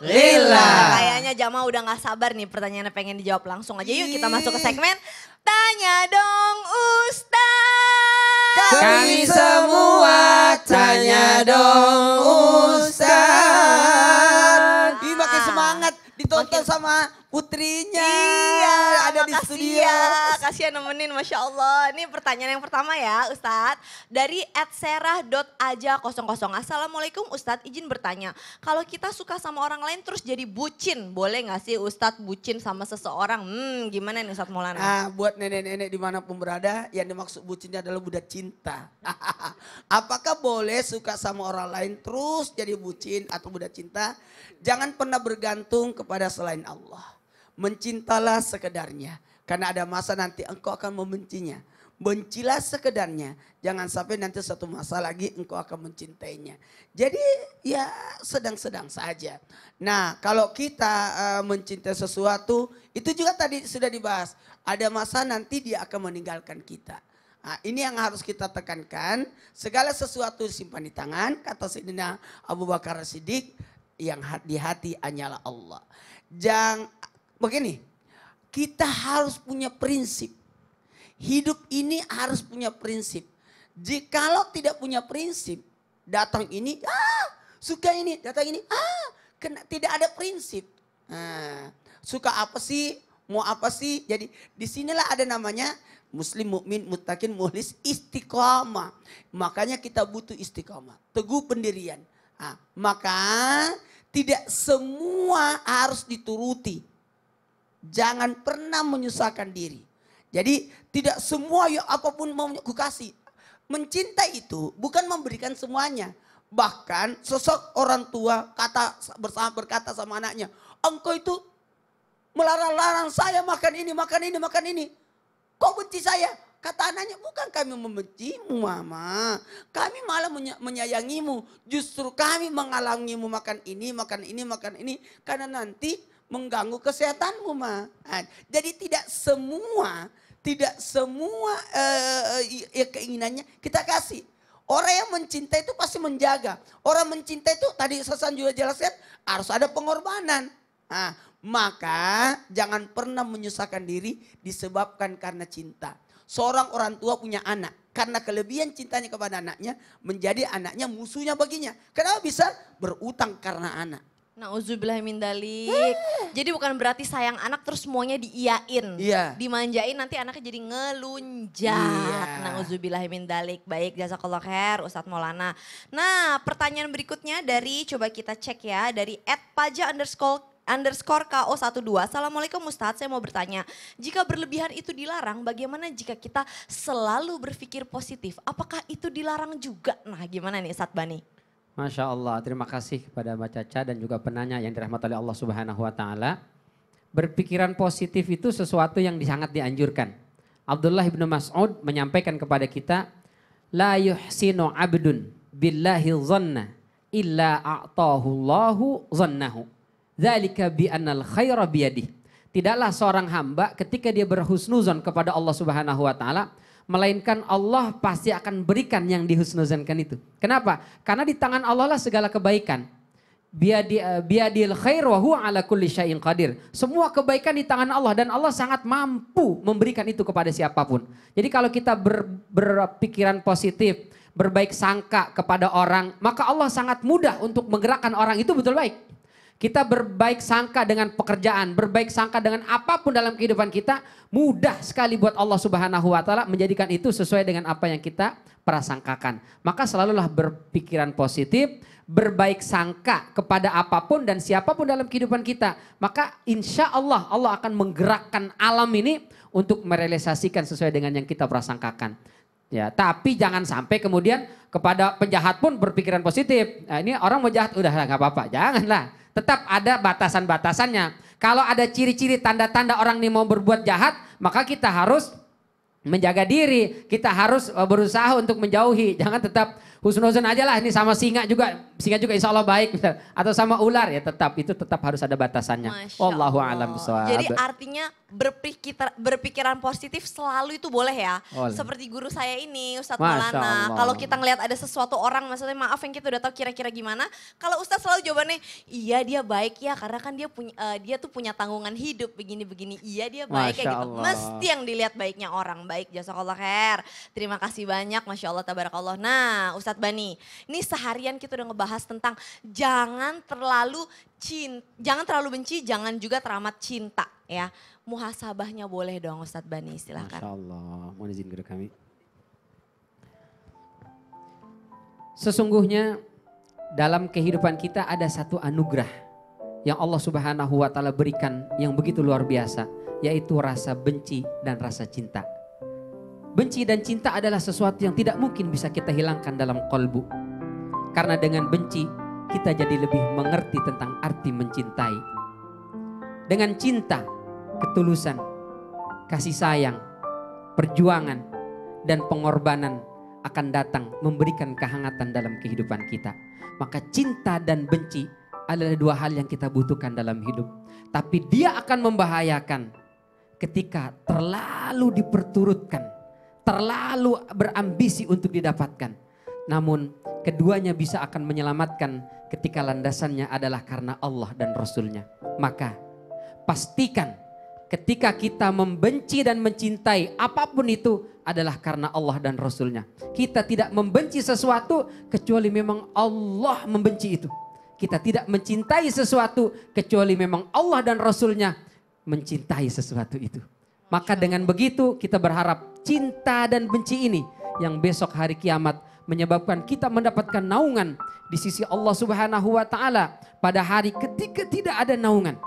lillah. Kayaknya Jama udah gak sabar nih pertanyaannya pengen dijawab langsung aja. Yuk kita masuk ke segmen Tanya Dong Ustaz. Kami semua tanya dong Ustaz. Ih, makin semangat ditonton sama putrinya. Iya, ada di makasih studio. ya. Kasih ya nemenin, Masya Allah. Ini pertanyaan yang pertama ya Ustadz. Dari @serah.aja00. Assalamualaikum Ustadz, izin bertanya. Kalau kita suka sama orang lain terus jadi bucin, boleh gak sih Ustadz bucin sama seseorang? Gimana nih Ustadz Maulana? Nah, buat nenek-nenek dimanapun berada, yang dimaksud bucinnya adalah budak cinta. Apakah boleh suka sama orang lain terus jadi bucin atau budak cinta? Jangan pernah bergantung kepada selain Allah. Mencintalah sekedarnya. Karena ada masa nanti engkau akan membencinya. Bencilah sekedarnya. Jangan sampai nanti satu masa lagi engkau akan mencintainya. Jadi ya sedang-sedang saja. Nah kalau kita mencintai sesuatu, itu juga tadi sudah dibahas. Ada masa nanti dia akan meninggalkan kita. Nah, ini yang harus kita tekankan. Segala sesuatu disimpan di tangan. Kata Sayyidina Abu Bakar Siddiq, yang di hati hanyalah Allah. Begini, kita harus punya prinsip. Hidup ini harus punya prinsip. Jikalau tidak punya prinsip, datang ini, suka ini, datang ini, tidak ada prinsip. Suka apa sih, mau apa sih? Jadi disinilah ada namanya muslim, mukmin, muttaqin, mukhlis, istiqamah. Makanya kita butuh istiqamah, teguh pendirian. Maka tidak semua harus dituruti. Jangan pernah menyusahkan diri. Jadi tidak semua ya apapun mau aku kasih. Mencintai itu bukan memberikan semuanya. Bahkan sosok orang tua berkata sama anaknya, engkau itu melarang-larang saya makan ini, makan ini, makan ini. Kau benci saya? Kata anaknya, bukan kami membencimu mama. Kami malah menyayangimu. Justru kami menghalangimu makan ini, makan ini, makan ini. Karena nanti mengganggu kesehatanmu ma. Jadi tidak semua keinginannya kita kasih. Orang yang mencintai itu pasti menjaga. Orang mencintai itu tadi Sasan juga jelaskan harus ada pengorbanan. Maka jangan pernah menyusahkan diri disebabkan karena cinta. Seorang orang tua punya anak. Karena kelebihan cintanya kepada anaknya menjadi anaknya musuhnya baginya. Kenapa bisa? Berutang karena anak. Nauzubillahimin dzalik. Jadi bukan berarti sayang anak terus semuanya diiyain. Iya. Dimanjain nanti anaknya jadi ngelunjak. Iya. Nauzubillahimin dzalik. Baik, jazakallah khair Ustadz Maulana. Nah pertanyaan berikutnya dari, coba kita cek ya. Dari @paja_ko12. Assalamualaikum Ustadz, saya mau bertanya. Jika berlebihan itu dilarang, bagaimana jika kita selalu berpikir positif? Apakah itu dilarang juga? Nah gimana nih Ustadz Bani? Masya Allah, terima kasih kepada Mbak Caca dan juga penanya yang dirahmati oleh Allah Subhanahu wa Ta'ala. Berpikiran positif itu sesuatu yang sangat dianjurkan. Abdullah bin Mas'ud menyampaikan kepada kita, la yuhsinu abdun billahi dhanna illa a'tahu Allahu dhannahu. Dzalika bi annal khaira biyadih. Tidaklah seorang hamba ketika dia berhusnuzon kepada Allah Subhanahu wa Ta'ala, melainkan Allah pasti akan berikan yang dihusnuzankan itu. Kenapa? Karena di tangan Allah lah segala kebaikan. Biadil khair wa huwa ala kulli syai'in qadir. Semua kebaikan di tangan Allah dan Allah sangat mampu memberikan itu kepada siapapun. Jadi kalau kita berpikiran positif, berbaik sangka kepada orang, maka Allah sangat mudah untuk menggerakkan orang itu betul baik. Kita berbaik sangka dengan pekerjaan, berbaik sangka dengan apapun dalam kehidupan kita, mudah sekali buat Allah Subhanahu wa Ta'ala menjadikan itu sesuai dengan apa yang kita prasangkakan. Maka selalulah berpikiran positif, berbaik sangka kepada apapun dan siapapun dalam kehidupan kita. Maka insya Allah Allah akan menggerakkan alam ini untuk merealisasikan sesuai dengan yang kita prasangkakan. Ya, tapi jangan sampai kemudian kepada penjahat pun berpikiran positif. Nah, ini orang mau jahat, udah nggak apa-apa, janganlah. Tetap ada batasan-batasannya. Kalau ada ciri-ciri tanda-tanda orang ini mau berbuat jahat, maka kita harus menjaga diri. Kita harus berusaha untuk menjauhi. Jangan tetap husnuzon aja lah ini sama singa juga insya Allah baik. Atau sama ular ya itu tetap harus ada batasannya. Masya Wallahu Allah. a'lam bishawab. Jadi artinya berpikiran positif selalu itu boleh ya. Boleh. Seperti guru saya ini Ustadz Masya Maulana. Allah. Kalau kita ngelihat ada sesuatu orang maksudnya maaf yang kita udah tahu kira-kira gimana. Kalau Ustadz selalu jawabannya iya dia baik ya karena kan dia tuh punya tanggungan hidup begini-begini. Iya dia baik Masya kayak gitu. Allah. Mesti yang dilihat baiknya orang. Baik jazakallah khair. Terima kasih banyak Masya Allah tabarakallah. Nah Ustadz Bani ini seharian kita udah ngebahas tentang jangan terlalu benci, jangan juga teramat cinta ya. Muhasabahnya boleh dong Ustadz Bani, silakan. Masya Allah, mohon izin guru kami. Sesungguhnya dalam kehidupan kita ada satu anugerah yang Allah Subhanahu wa taala berikan yang begitu luar biasa, yaitu rasa benci dan rasa cinta. Benci dan cinta adalah sesuatu yang tidak mungkin bisa kita hilangkan dalam kolbu. Karena dengan benci kita jadi lebih mengerti tentang arti mencintai. Dengan cinta, ketulusan, kasih sayang, perjuangan, dan pengorbanan akan datang memberikan kehangatan dalam kehidupan kita. Maka cinta dan benci adalah dua hal yang kita butuhkan dalam hidup. Tapi dia akan membahayakan ketika terlalu diperturutkan, terlalu berambisi untuk didapatkan. Namun keduanya bisa akan menyelamatkan ketika landasannya adalah karena Allah dan Rasulnya. Maka pastikan ketika kita membenci dan mencintai apapun itu adalah karena Allah dan Rasulnya. Kita tidak membenci sesuatu kecuali memang Allah membenci itu. Kita tidak mencintai sesuatu kecuali memang Allah dan Rasulnya mencintai sesuatu itu. Maka dengan begitu kita berharap cinta dan benci ini yang besok hari kiamat menyebabkan kita mendapatkan naungan di sisi Allah Subhanahu wa taala pada hari ketika tidak ada naungan.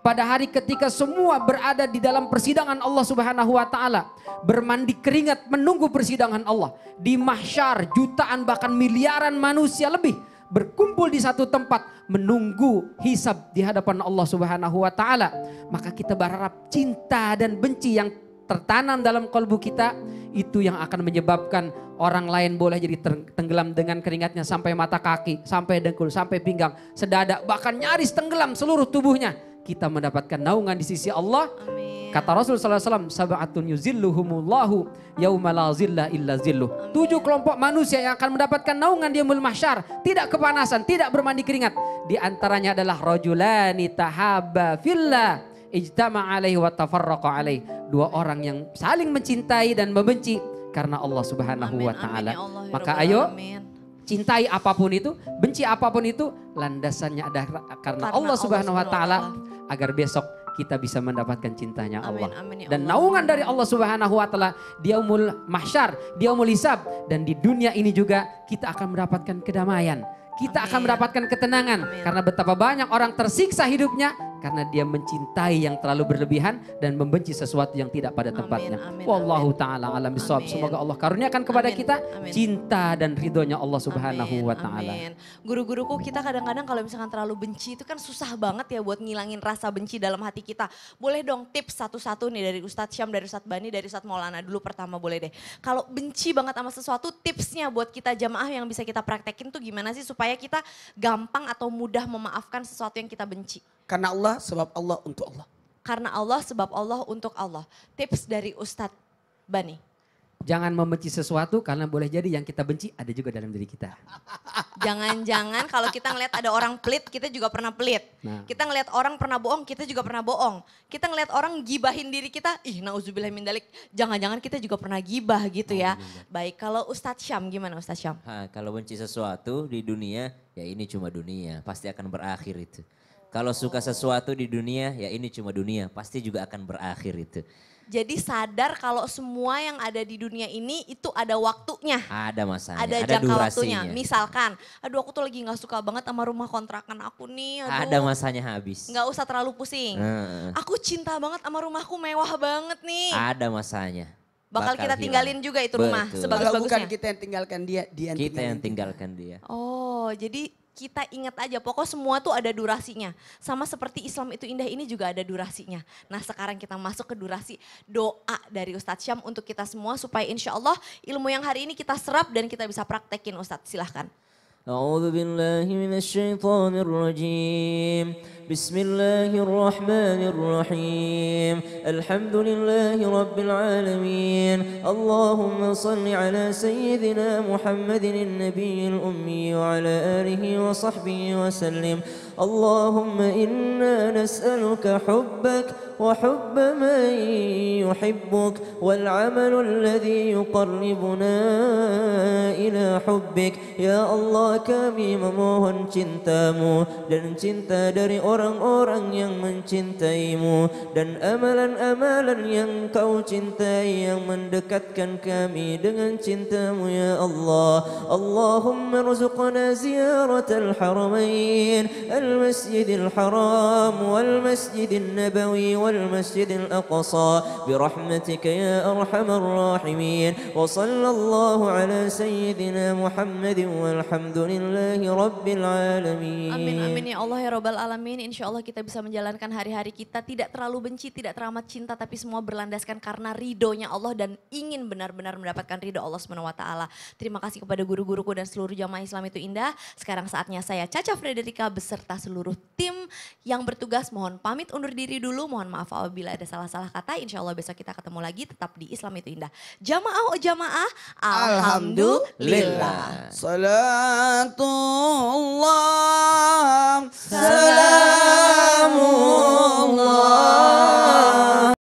Pada hari ketika semua berada di dalam persidangan Allah Subhanahu wa taala, bermandi keringat menunggu persidangan Allah. Di mahsyar jutaan bahkan miliaran manusia lebih berkumpul di satu tempat menunggu hisab di hadapan Allah Subhanahu wa taala. Maka kita berharap cinta dan benci yang tertanam dalam kalbu kita itu yang akan menyebabkan orang lain boleh jadi tenggelam dengan keringatnya sampai mata kaki, sampai dengkul, sampai pinggang, sedadak, bahkan nyaris tenggelam seluruh tubuhnya. Kita mendapatkan naungan di sisi Allah. Amin. Kata Rasul SAW, sab'atun yuzilluhumullahu yauma la zilla illa zilluh. 7 kelompok manusia yang akan mendapatkan naungan di yaumul mahsyar, tidak kepanasan, tidak bermandi keringat. Di antaranya adalah rajulani tahabba fillah ijtama alaihi wa tafarraqa alaihi. 2 orang yang saling mencintai dan membenci karena Allah Subhanahu wa taala. Maka ayo cintai apapun itu, benci apapun itu, landasannya adalah karena Allah Subhanahu wa taala agar besok kita bisa mendapatkan cintanya Allah. Amin, ya Dan Allah. naungan dari Allah Subhanahu wa taala di yaumul mahsyar, di yaumul hisab, dan di dunia ini juga kita akan mendapatkan kedamaian. Kita akan mendapatkan ketenangan. Karena betapa banyak orang tersiksa hidupnya karena dia mencintai yang terlalu berlebihan dan membenci sesuatu yang tidak pada tempatnya. Wallahu taala alam bisawab. Semoga Allah karuniakan kepada kita cinta dan ridhonya Allah Subhanahu wa taala. Amin. Guru-guruku kita kadang-kadang kalau misalkan terlalu benci itu kan susah banget ya buat ngilangin rasa benci dalam hati kita. Boleh dong tips satu-satu nih dari Ustadz Syam, dari Ustadz Bani, dari Ustadz Maulana dulu pertama boleh deh. Kalau benci banget sama sesuatu, tipsnya buat kita jamaah yang bisa kita praktekin tuh gimana sih supaya kita gampang atau mudah memaafkan sesuatu yang kita benci? Karena Allah, sebab Allah, untuk Allah. Karena Allah, sebab Allah, untuk Allah. Tips dari Ustadz Bani. Jangan membenci sesuatu karena boleh jadi yang kita benci ada juga dalam diri kita. Jangan-jangan kalau kita ngelihat ada orang pelit, kita juga pernah pelit. Nah. Kita ngelihat orang pernah bohong, kita juga pernah bohong. Kita ngelihat orang gibahin diri kita, nauzubillah min dalik. Jangan-jangan kita juga pernah gibah gitu ya. Baik, kalau Ustadz Syam gimana Ustadz Syam? Kalau benci sesuatu di dunia, ya ini cuma dunia, pasti akan berakhir itu. Kalau suka sesuatu di dunia, ya ini cuma dunia, pasti juga akan berakhir itu. Jadi sadar kalau semua yang ada di dunia ini itu ada waktunya. Ada masanya, Ada ada jangka durasinya. waktunya. Misalkan, aduh aku tuh lagi gak suka banget sama rumah kontrakan aku nih. Aduh, Ada masanya habis. gak usah terlalu pusing. Aku cinta banget sama rumahku, mewah banget nih. Ada masanya. Bakal kita hilang. tinggalin juga itu rumah Betul. Kalau bukan sebagus-bagusnya. kita yang tinggalkan dia, dia yang Kita yang tinggalkan tinggalkan dia. Oh, jadi kita ingat aja, pokok semua tuh ada durasinya. Sama seperti Islam itu indah ini juga ada durasinya. Nah sekarang kita masuk ke durasi doa dari Ustadz Syam untuk kita semua supaya insya Allah ilmu yang hari ini kita serap dan kita bisa praktekin Ustadz, silahkan. أعوذ بالله من الشيطان الرجيم بسم الله الرحمن الرحيم الحمد لله رب العالمين اللهم صل على سيدنا محمد النبي الأمي وعلى آله وصحبه وسلم اللهم إنا نسألك حبك وحب من يحبك والعمل الذي يقربنا إلى حبك يا Allah kami memohon cintamu dan cinta dari orang-orang yang mencintaimu dan amalan-amalan yang kau cintai yang mendekatkan kami dengan cintamu ya Allah Allahumma rzuqna ziyaratal haramain al-masjidil haram wal masjidin nabawi wal masjidil aqsa birahmatika ya arhamar rahimin wa sallallahu ala sayyidina Muhammadin walhamdulillahi rabbil alamin. Amin amin ya Allah ya Rabbal alamin. Insya Allah kita bisa menjalankan hari-hari kita tidak terlalu benci, tidak teramat cinta, tapi semua berlandaskan karena ridhonya Allah dan ingin benar-benar mendapatkan ridho Allah SWT. Terima kasih kepada guru-guruku dan seluruh jamaah Islam itu indah. Sekarang saatnya saya Caca Frederika beserta seluruh tim yang bertugas mohon pamit undur diri dulu. Mohon maaf apabila ada salah-salah kata. Insya Allah besok kita ketemu lagi tetap di Islam itu indah. Jamaah oh jamaah. Alhamdulillah. Salatullah. Salam.